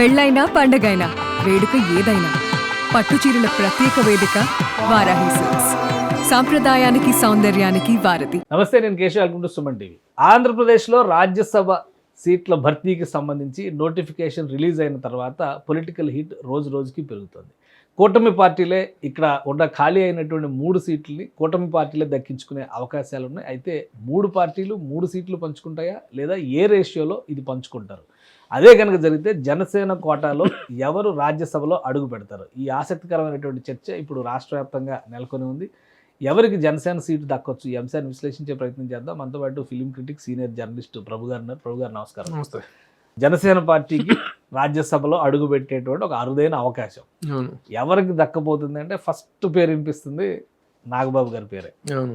పెళ్ళైనా పండగైనా వేడుక ఏదైనా పట్టుచీరల ప్రత్యేక వేదిక వారాహి సిల్క్స్. సాంప్రదాయానికి సౌందర్యానికి వారధి. నమస్తే, నేను Keshav. Welcome to Suman TV. ఆంధ్రప్రదేశ్లో రాజ్యసభ సీట్ల భర్తీకి సంబంధించి నోటిఫికేషన్ రిలీజ్ అయిన తర్వాత పొలిటికల్ హీట్ రోజు రోజుకి పెరుగుతుంది. కూటమి పార్టీలే ఇక్కడ ఉన్న ఖాళీ అయినటువంటి 3 సీట్లని కూటమి పార్టీలే దక్కించుకునే అవకాశాలు ఉన్నాయి. అయితే 3 పార్టీలు 3 సీట్లు పంచుకుంటాయా లేదా ఏ రేషియోలో ఇది పంచుకుంటారు? అదే కనుక జరిగితే జనసేన కోటాలో ఎవరు రాజ్యసభలో అడుగు పెడతారు? ఈ ఆసక్తికరమైనటువంటి చర్చ ఇప్పుడు రాష్ట్ర వ్యాప్తంగా నెలకొని ఉంది. ఎవరికి జనసేన సీటు దక్కొచ్చు? ఈ అంశాన్ని విశ్లేషించే ప్రయత్నం చేద్దాం. మనతో పాటు ఫిలిం క్రిటిక్ సీనియర్ జర్నలిస్ట్ ప్రభు గారు ఉన్నారు. ప్రభు గారు నమస్కారం. నమస్తే. జనసేన పార్టీకి రాజ్యసభలో అడుగు పెట్టేటువంటి ఒక అరుదైన అవకాశం ఎవరికి దక్కపోతుంది అంటే ఫస్ట్ పేరు వినిపిస్తుంది నాగబాబు గారి పేరే.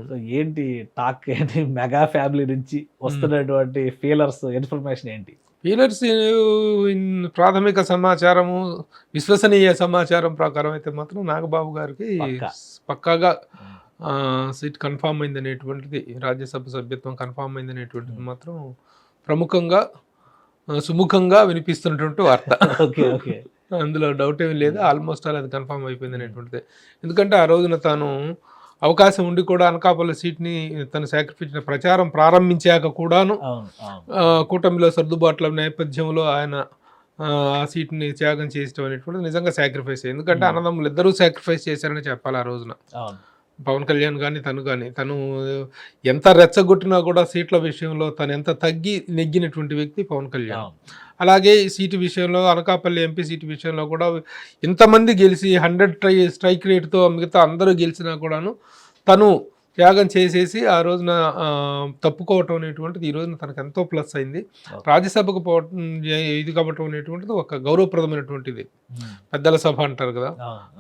సో ఏంటి టాక్ ఏంటి? మెగా ఫ్యామిలీ నుంచి వస్తున్నటువంటి ఫీలర్స్ ఇన్ఫర్మేషన్ ఏంటి? ఫీలర్స్ ప్రాథమిక సమాచారము, విశ్వసనీయ సమాచారం ప్రకారం అయితే మాత్రం నాగబాబు గారికి పక్కాగా సీట్ కన్ఫామ్ అయింది అనేటువంటిది, రాజ్యసభ సభ్యత్వం కన్ఫామ్ అయింది అనేటువంటిది మాత్రం ప్రముఖంగా సుముఖంగా వినిపిస్తున్నటువంటి వార్త. అందులో డౌట్ ఏమీ లేదు. ఆల్మోస్ట్ అది కన్ఫామ్ అయిపోయింది అనేటువంటిది. ఎందుకంటే ఆ రోజున తాను అవకాశం ఉండి కూడా అనకాపల్లి సీట్ని తను సాక్రిఫైస్ ప్రచారం ప్రారంభించాక కూడాను కూటమిలో సర్దుబాట్ల నేపథ్యంలో ఆయన ఆ సీట్ని త్యాగం చేయడం అనేటువంటిది నిజంగా సాక్రిఫైస్. ఎందుకంటే అన్నదమ్ములు ఇద్దరూ సాక్రిఫైస్ చేశారని చెప్పాలి. ఆ రోజున పవన్ కళ్యాణ్ కానీ తను ఎంత రెచ్చగొట్టినా కూడా సీట్ల విషయంలో తను ఎంత తగ్గి నెగ్గినటువంటి వ్యక్తి పవన్ కళ్యాణ్. అలాగే ఈ సీటు విషయంలో అనకాపల్లి ఎంపీ సీటు విషయంలో కూడా ఇంతమంది గెలిచి 100 స్ట్రైక్ రేట్తో మిగతా అందరూ గెలిచినా కూడాను తను త్యాగం చేసేసి ఆ రోజున తప్పుకోవటం అనేటువంటిది ఈ రోజున తనకు ఎంతో ప్లస్ అయింది. రాజ్యసభకు పోవటం ఇది కావటం అనేటువంటిది ఒక గౌరవప్రదమైనటువంటిది. పెద్దల సభ అంటారు కదా,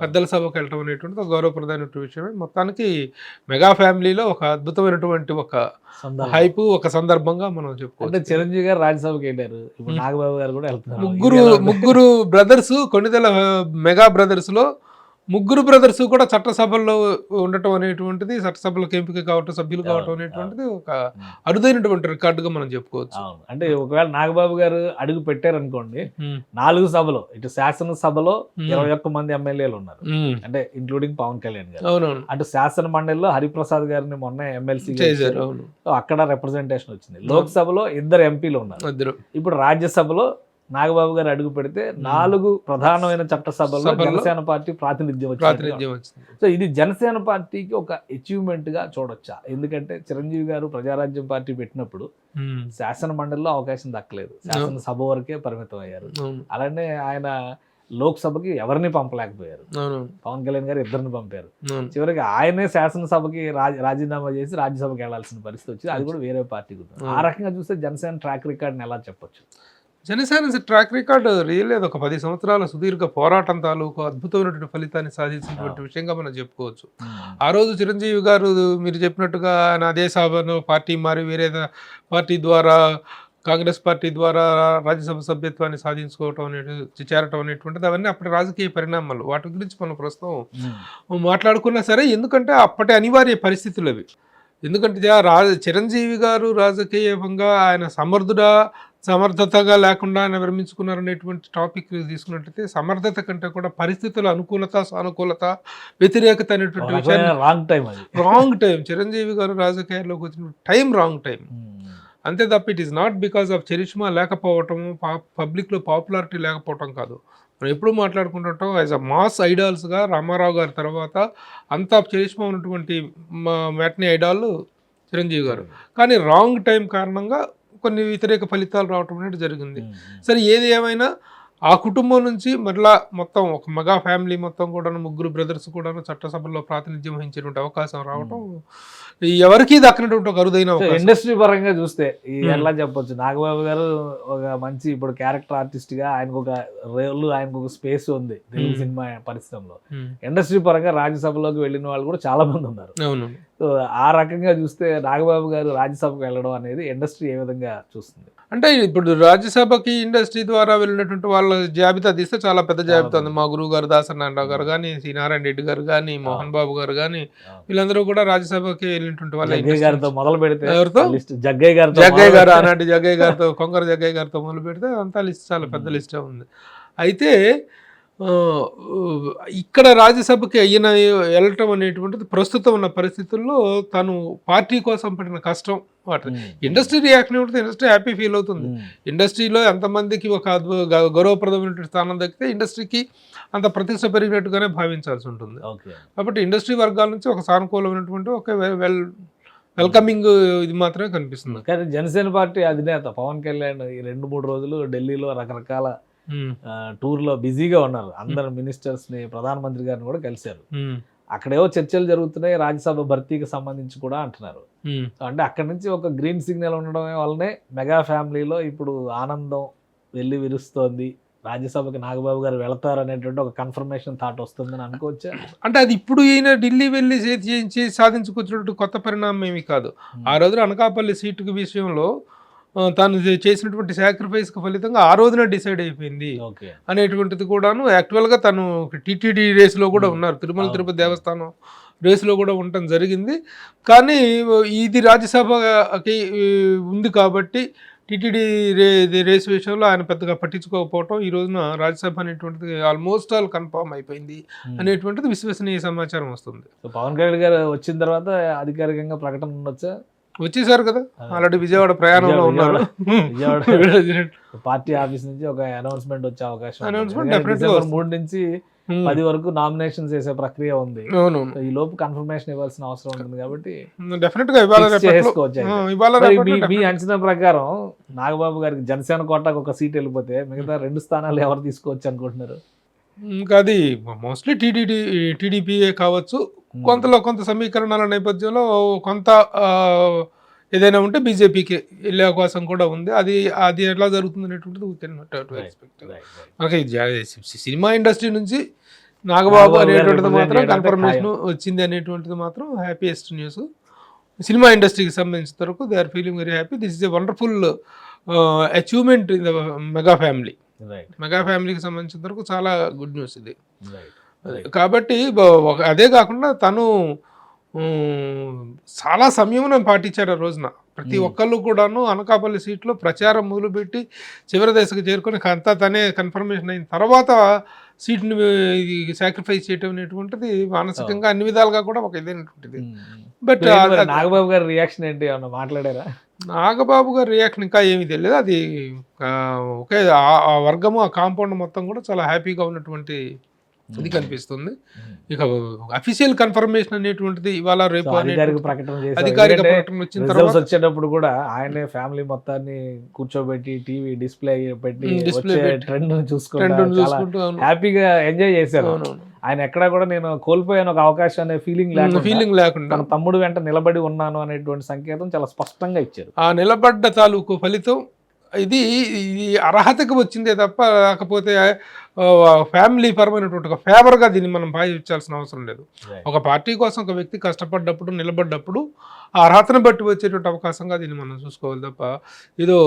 పెద్దల సభకు వెళ్ళటం అనేటువంటిది ఒక గౌరవప్రదమైనటువంటి విషయమే. మొత్తానికి మెగా ఫ్యామిలీలో ఒక అద్భుతమైనటువంటి ఒక హైప్, ఒక సందర్భంగా మనం చెప్పుకోవచ్చు. చిరంజీవి గారు రాజ్యసభకి వెళ్ళారు, ఇప్పుడు నాగబాబు గారు కూడా వెళ్తున్నారు. ముగ్గురు బ్రదర్స్, కొన్నిదల మెగా బ్రదర్స్ లో ముగ్గురు బ్రదర్స్ కూడా చట్టసభల్లో ఉండటం అనేటువంటిది, చట్టసభలకు ఎంపిక కావటం, సభ్యులు కావటం అనేటువంటిది ఒక అరుదైనటువంటి రికార్డుగా మనం చెప్పుకోవచ్చు. అంటే ఒకవేళ నాగబాబు గారు అడుగు పెట్టారనుకోండి, 4 సభలో ఇటు శాసనసభలో 21 మంది ఎమ్మెల్యేలు ఉన్నారు, అంటే ఇంక్లూడింగ్ పవన్ కళ్యాణ్ గారు. అవునవును. అటు శాసన మండలిలో హరిప్రసాద్ గారిని మొన్న ఎమ్మెల్సీ చేశారు. అక్కడ రిప్రజెంటేషన్ వచ్చింది. లోక్సభలో 2 ఎంపీలు ఉన్నారు. ఇప్పుడు రాజ్యసభలో నాగబాబు గారు అడుగు పెడితే 4 ప్రధానమైన చట్టసభల్లో జనసేన పార్టీ ప్రాతినిధ్యం వచ్చింది. సో ఇది జనసేన పార్టీకి ఒక అచీవ్మెంట్ గా చూడొచ్చా? ఎందుకంటే చిరంజీవి గారు ప్రజారాజ్యం పార్టీ పెట్టినప్పుడు శాసన మండలిలో అవకాశం దక్కలేదు, శాసనసభ వరకే పరిమితం అయ్యారు. అలానే ఆయన లోక్సభకి ఎవరిని పంపలేకపోయారు. పవన్ కళ్యాణ్ గారు 2 పంపారు. చివరికి ఆయనే శాసనసభకి రాజీనామా చేసి రాజ్యసభకి వెళ్లాల్సిన పరిస్థితి వచ్చింది. అది కూడా వేరే పార్టీకి. ఆ రకంగా చూస్తే జనసేన ట్రాక్ రికార్డ్ని ఎలా చెప్పొచ్చు? జనసేన ట్రాక్ రికార్డ్ రియలేదు. ఒక 10 సంవత్సరాల సుదీర్ఘ పోరాటం తాలూకు అద్భుతమైనటువంటి ఫలితాన్ని సాధించినటువంటి విషయంగా మనం చెప్పుకోవచ్చు. ఆ రోజు చిరంజీవి గారు మీరు చెప్పినట్టుగా ఆయన అదే సభలో పార్టీ మారి వేరే పార్టీ ద్వారా, కాంగ్రెస్ పార్టీ ద్వారా రాజ్యసభ సభ్యత్వాన్ని సాధించుకోవటం చేరటం అనేటువంటిది అవన్నీ అప్పటి రాజకీయ పరిణామాలు. వాటి గురించి మనం ప్రస్తుతం మాట్లాడుకున్నా సరే, ఎందుకంటే అప్పటి అనివార్య పరిస్థితులు అవి. ఎందుకంటే చిరంజీవి గారు రాజకీయంగా ఆయన సమర్థతగా లేకుండా ఆయన విరమించుకున్నారనేటువంటి టాపిక్ తీసుకున్నట్లయితే, సమర్థత కంటే కూడా పరిస్థితుల అనుకూలత, సానుకూలత, వ్యతిరేకత అనేటువంటి విషయాన్ని రాంగ్ టైం చిరంజీవి గారు రాజకీయాల్లోకి వచ్చిన టైం రాంగ్ టైం. అంతే తప్ప it is not because of charisma లేకపోవటము, పబ్లిక్లో పాపులారిటీ లేకపోవటం కాదు. మనం ఎప్పుడు మాట్లాడుకుంటుంటాం యాజ్ అ మాస్ ఐడాల్స్గా రామారావు గారి తర్వాత అంతా చరిష్మా ఉన్నటువంటి మ్యాట్నీ ఐడాల్ చిరంజీవి గారు. కానీ రాంగ్ టైం కారణంగా కొన్ని వ్యతిరేక ఫలితాలు రావటం అనేది జరిగింది. సరే, ఏది ఏమైనా ఆ కుటుంబం నుంచి మరలా మొత్తం ఒక మెగా ఫ్యామిలీ మొత్తం కూడా 3 బ్రదర్స్ కూడా చట్టసభలో ప్రాతినిధ్యం వహించేటువంటి అవకాశం రావటం ఎవరికి దక్కనటువంటి ఒక అరుదైన. ఇండస్ట్రీ పరంగా చూస్తే ఎలా చెప్పొచ్చు, నాగబాబు గారు ఒక మంచి ఇప్పుడు క్యారెక్టర్ ఆర్టిస్ట్ గా ఆయనకు ఒక రోల్, ఆయనకు ఒక స్పేస్ ఉంది తెలుగు సినిమా పరిశ్రమలో. ఇండస్ట్రీ పరంగా రాజ్యసభలోకి వెళ్ళిన వాళ్ళు కూడా చాలా మంది ఉన్నారు. సో ఆ రకంగా చూస్తే నాగబాబు గారు రాజ్యసభకు వెళ్ళడం అనేది ఇండస్ట్రీ ఏ విధంగా చూస్తుంది? అంటే ఇప్పుడు రాజ్యసభకి ఇండస్ట్రీ ద్వారా వెళ్ళినటువంటి వాళ్ళ జాబితా తీస్తే చాలా పెద్ద జాబితా ఉంది. మా గురువు గారు దాసనారాయణ గారు కానీ, సి నారాయణ రెడ్డి గారు కానీ, మోహన్ బాబు గారు కానీ, వీళ్ళందరూ కూడా రాజ్యసభకి వెళ్ళినటువంటి వాళ్ళు. మొదలు పెడితే జగ్గయ్య గారు, ఆనాటి జగ్గయ్య గారితో, కొంకర జగ్గయ్య గారితో మొదలు పెడితే అంతా లిస్ట్ చాలా పెద్ద లిస్టే ఉంది. అయితే ఇక్కడ రాజ్యసభకి అయిన వెళ్ళటం అనేటువంటిది ప్రస్తుతం ఉన్న పరిస్థితుల్లో తను పార్టీ కోసం పడిన కష్టం ఇండస్ట్రీ రియాక్షన్ ఉంటుంది, ఇండస్ట్రీ హ్యాపీ ఫీల్ అవుతుంది. ఇండస్ట్రీలో ఎంతమందికి ఒక గౌరవప్రదమైన స్థానం దక్కితే ఇండస్ట్రీకి అంత ప్రతిష్ట పెరిగినట్టుగానే భావించాల్సి ఉంటుంది. కాబట్టి ఇండస్ట్రీ వర్గాల నుంచి ఒక సానుకూలమైనటువంటి ఒక వెల్కమింగ్ ఇది మాత్రమే కనిపిస్తుంది. కానీ జనసేన పార్టీ అధినేత పవన్ కళ్యాణ్ ఈ 2-3 రోజులు ఢిల్లీలో రకరకాల టూర్ లో బిజీగా ఉన్నారు. అందరు మినిస్టర్స్ ని, ప్రధానమంత్రి గారిని కూడా కలిశారు. అక్కడేవో చర్చలు జరుగుతున్నాయి రాజ్యసభ భర్తీకి సంబంధించి కూడా అంటున్నారు. అంటే అక్కడి నుంచి ఒక గ్రీన్ సిగ్నల్ ఉండడం వల్లనే మెగా ఫ్యామిలీలో ఇప్పుడు ఆనందం వెళ్ళి విరుస్తోంది. రాజ్యసభకి నాగబాబు గారు వెళతారు అనేటువంటి ఒక కన్ఫర్మేషన్ థాట్ వస్తుందని అనుకోవచ్చా? అంటే అది ఇప్పుడు ఈయన ఢిల్లీ వెళ్ళి చేయించి సాధించుకొచ్చినట్టు కొత్త పరిణామం ఏమి కాదు. ఆ రోజున అనకాపల్లి సీటు విషయంలో తాను చేసినటువంటి సాక్రిఫైస్కి ఫలితంగా ఆ రోజున డిసైడ్ అయిపోయింది అనేటువంటిది కూడాను. యాక్చువల్గా తను టీటీడీ రేసులో కూడా ఉన్నారు, తిరుమల తిరుపతి దేవస్థానం రేసులో కూడా ఉండటం జరిగింది. కానీ ఇది రాజ్యసభకి ఉంది కాబట్టి టీటీడీ రేసు విషయంలో ఆయన పెద్దగా పట్టించుకోకపోవటం ఈ రోజున రాజ్యసభ అనేటువంటిది ఆల్మోస్ట్ ఆల్ కన్ఫర్మ్ అయిపోయింది అనేటువంటిది విశ్వసనీయ సమాచారం వస్తుంది. పవన్ కళ్యాణ్ గారు వచ్చిన తర్వాత అధికారికంగా ప్రకటన ఉండొచ్చా? వచ్చేసారు కదా, ఆల్రెడీ విజయవాడ ప్రయాణంలో ఉన్నారు. విజయవాడ పార్టీ ఆఫీస్ నుంచి ఒక అనౌన్స్మెంట్ వచ్చే అవకాశం. డిసెంబర్ 3 నుంచి 10 వరకు నామినేషన్స్ వేసే ప్రక్రియ ఉంది. ఈ లోపు కన్ఫర్మేషన్ ఇవ్వాల్సిన అవసరం ఉంటుంది కాబట్టి డెఫినెట్ గా మీ అంచనా ప్రకారం నాగబాబు గారికి జనసేన కోటాకు ఒక సీట్ వెళ్ళిపోతే మిగతా 2 స్థానాలు ఎవరు తీసుకోవచ్చు అనుకుంటున్నారు? ఇంకా అది మోస్ట్లీ టీడీపీఏ కావచ్చు. కొంత సమీకరణాల నేపథ్యంలో కొంత ఏదైనా ఉంటే బీజేపీకి వెళ్ళే అవకాశం కూడా ఉంది. అది ఎట్లా జరుగుతుంది అనేటువంటిది సినిమా ఇండస్ట్రీ నుంచి నాగబాబు అనేటువంటిది మాత్రం కన్ఫర్మేషన్ వచ్చింది అనేటువంటిది మాత్రం హ్యాపీయెస్ట్ న్యూస్. సినిమా ఇండస్ట్రీకి సంబంధించిన వరకు they are feeling very happy. This is a wonderful achievement in the mega family. Mega ఫ్యామిలీకి సంబంధించిన వరకు చాలా గుడ్ న్యూస్ ఇది. కాబట్టి అదే కాకుండా తను చాలా సంయమనం పాటించాడు ఆ రోజున. ప్రతి ఒక్కళ్ళు కూడాను అనకాపల్లి సీట్లో ప్రచారం మొదలుపెట్టి చివరి దశకు చేరుకొని అంతా తనే కన్ఫర్మేషన్ అయిన తర్వాత సీట్ని సాక్రిఫైస్ చేయటం అనేటువంటిది మానసికంగా అన్ని విధాలుగా కూడా ఒక ఇదైనటువంటిది. బట్ నాగబాబు గారి రియాక్షన్ ఏంటి, ఏమన్నా మాట్లాడారా? నాగబాబు గారి రియాక్షన్ ఇంకా ఏమీ తెలియదు. అది ఒకే ఆ వర్గము, ఆ కాంపౌండ్ మొత్తం కూడా చాలా హ్యాపీగా ఉన్నటువంటి ఇది కనిపిస్తుంది. ఇక అఫీషియల్ కన్ఫర్మేషన్ అనేటువంటిది ఇవాళ రేపు అధికారిక ప్రకటన వచ్చిన తర్వాత వచ్చేటప్పుడు కూడా ఆయనే ఫ్యామిలీ మొత్తాన్ని కూర్చోబెట్టి టీవీ డిస్ప్లే పెట్టి ట్రెండ్ చూసుకుంటూ హ్యాపీగా ఎంజాయ్ చేశారు. ఆయన ఎక్కడా కూడా నేను కోల్పోయాను ఒక అవకాశం అనే ఫీలింగ్ లేకుండా తన తమ్ముడు వెంట నిలబడి ఉన్నాను అనేటువంటి సంకేతం చాలా స్పష్టంగా ఇచ్చారు. ఆ నిలబడ్డ తాలూకు ఫలితం ఇది అర్హతకు వచ్చిందే తప్ప లేకపోతే ఫ్యామిలీ పరమైనటువంటి ఒక ఫేవర్గా దీన్ని మనం భావించాల్సిన అవసరం లేదు. ఒక పార్టీ కోసం ఒక వ్యక్తి కష్టపడ్డప్పుడు, నిలబడ్డప్పుడు ఆ అర్హతను బట్టి వచ్చేటువంటి అవకాశంగా దీన్ని మనం చూసుకోవాలి తప్ప ఏదో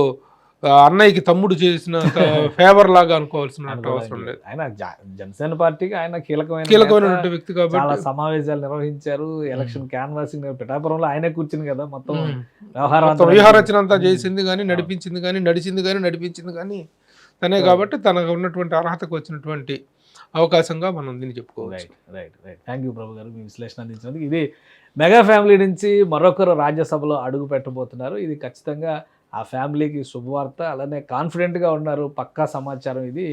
అన్నయ్యకి తమ్ముడు చేసిన ఫేవర్ లాగా అనుకోవాల్సిన అవసరం లేదు. ఆయన జనసేన పార్టీకి ఆయన కీలకమైనటువంటి వ్యక్తి కాబట్టి చాలా సమావేశాలు నిర్వహించారు. ఎలక్షన్ క్యాన్వాసింగ్ పిఠాపురంలో ఆయనే కూర్చుని కదా మొత్తం వ్యూహారచన అంతా చేసింది కానీ నడిపించింది కానీ తనే కాబట్టి తనకు ఉన్నటువంటి అర్హతకు వచ్చినటువంటి అవకాశంగా మనం దీన్ని చెప్పుకోవచ్చు. రైట్. థ్యాంక్ యూ ప్రభు గారు, మీ విశ్లేషణ అందించినందుకు. ఇది మెగా ఫ్యామిలీ నుంచి మరొకరు రాజ్యసభలో అడుగు పెట్టబోతున్నారు. ఇది ఖచ్చితంగా ఆ ఫ్యామిలీకి శుభవార్త. అలానే కాన్ఫిడెంట్గా ఉన్నారు, పక్కా సమాచారం. ఇది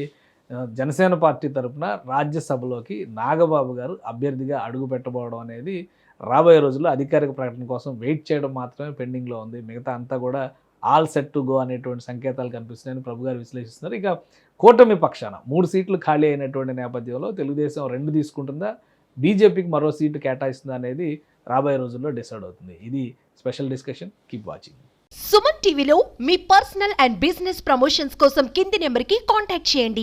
జనసేన పార్టీ తరఫున రాజ్యసభలోకి నాగబాబు గారు అభ్యర్థిగా అడుగు పెట్టబోవడం అనేది రాబోయే రోజుల్లో అధికారిక ప్రకటన కోసం వెయిట్ చేయడం మాత్రమే పెండింగ్లో ఉంది. మిగతా అంతా కూడా ఆల్ సెట్ టు గో అనేటువంటి సంకేతాలు కనిపిస్తున్నాయని ప్రభు గారు విశ్లేషిస్తున్నారు. ఇక కూటమి పక్షాన 3 సీట్లు ఖాళీ అయినటువంటి నేపథ్యంలో తెలుగుదేశం 2 తీసుకుంటుందా, బీజేపీకి మరో సీటు కేటాయిస్తుందా అనేది రాబోయే రోజుల్లో డిసైడ్ అవుతుంది. ఇది special discussion. Keep watching. Suman టీవీలో మీ పర్సనల్ అండ్ బిజినెస్ ప్రమోషన్స్ కోసం కింది నెంబర్కి కాంటాక్ట్ చేయండి.